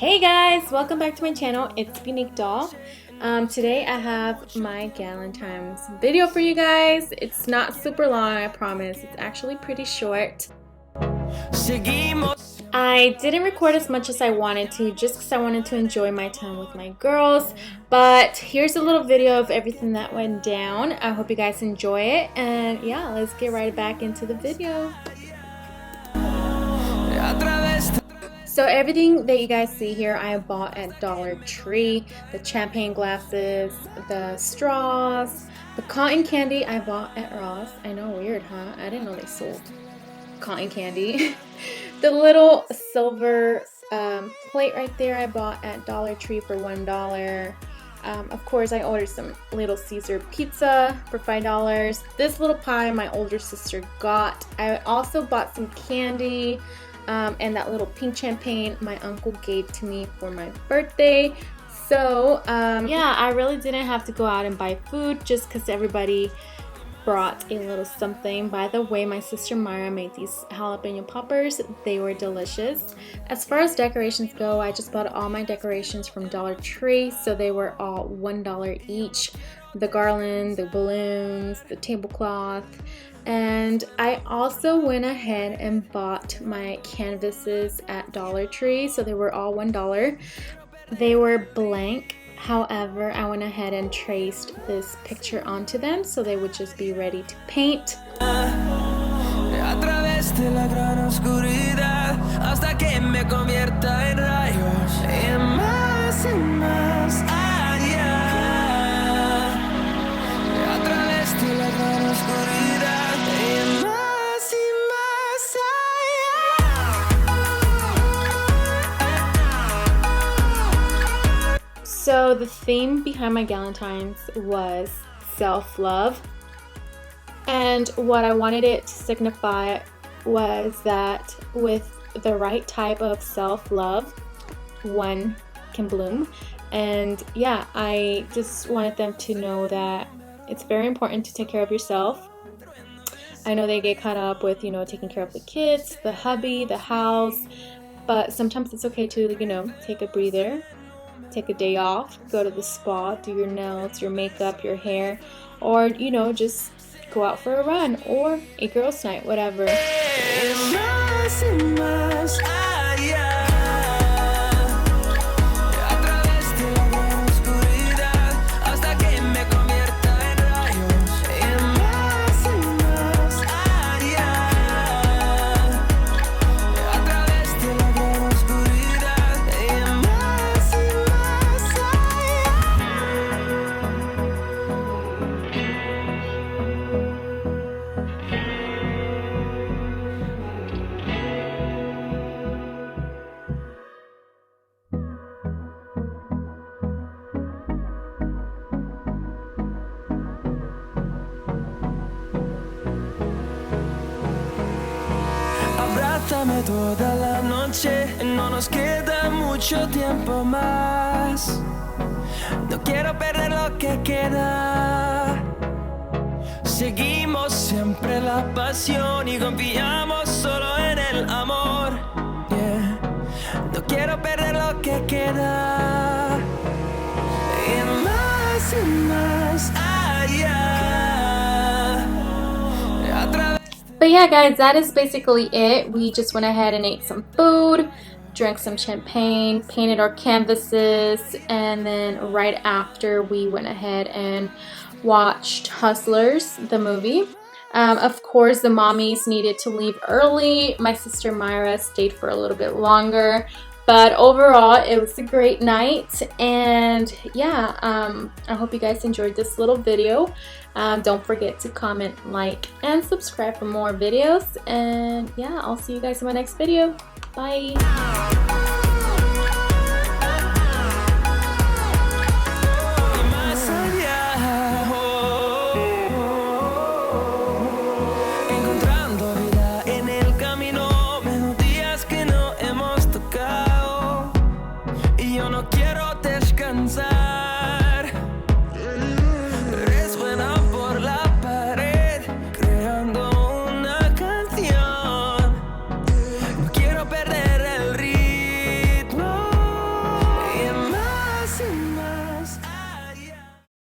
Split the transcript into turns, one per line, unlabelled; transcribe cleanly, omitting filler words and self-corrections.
Hey guys, welcome back to my channel. It's Buniquedoll. Today I have my Galentine's video for you guys. It's not super long, I promise. It's actually pretty short. I didn't record as much as I wanted to just because I wanted to enjoy my time with my girls. But here's a little video of everything that went down. I hope you guys enjoy it. And yeah, let's get right back into the video. So everything that you guys see here I bought at Dollar Tree. The champagne glasses, the straws, the cotton candy I bought at Ross. I know, weird, huh? I didn't know they sold cotton candy. The little silver plate right there I bought at Dollar Tree for $1. Of course, I ordered some Little Caesar pizza for $5. This little pie my older sister got. I also bought some candy. And that little pink champagne my uncle gave to me for my birthday. So yeah, I really didn't have to go out and buy food just because everybody brought a little something. By the way, my sister Myra made these jalapeno poppers. They were delicious. As far as decorations go, I just bought all my decorations from Dollar Tree, so they were all $1 each. The garland, the balloons, the tablecloth. And I also went ahead and bought my canvases at Dollar Tree, so they were all $1. They were blank. However, I went ahead and traced this picture onto them so they would just be ready to paint. So the theme behind my Galentine's was self-love, and what I wanted it to signify was that with the right type of self-love, one can bloom. And yeah, I just wanted them to know that it's very important to take care of yourself. I know they get caught up with, taking care of the kids, the hubby, the house, but sometimes it's okay to, take a breather. Take a day off, go to the spa, do your nails, your makeup, your hair, or just go out for a run or a girls' night, whatever.
Toda la noche, no nos queda mucho tiempo más. No quiero perder lo que queda. Seguimos siempre la pasión y confiamos solo en el amor. Yeah. No quiero perder lo que queda. Y más allá.
But yeah guys, that is basically it. We just went ahead and ate some food, drank some champagne, painted our canvases, and then right after we went ahead and watched Hustlers, the movie. Of course, the mommies needed to leave early. My sister Myra stayed for a little bit longer. But overall, it was a great night, and yeah, I hope you guys enjoyed this little video. Don't forget to comment, like, and subscribe for more videos, and yeah, I'll see you guys in my next video. Bye!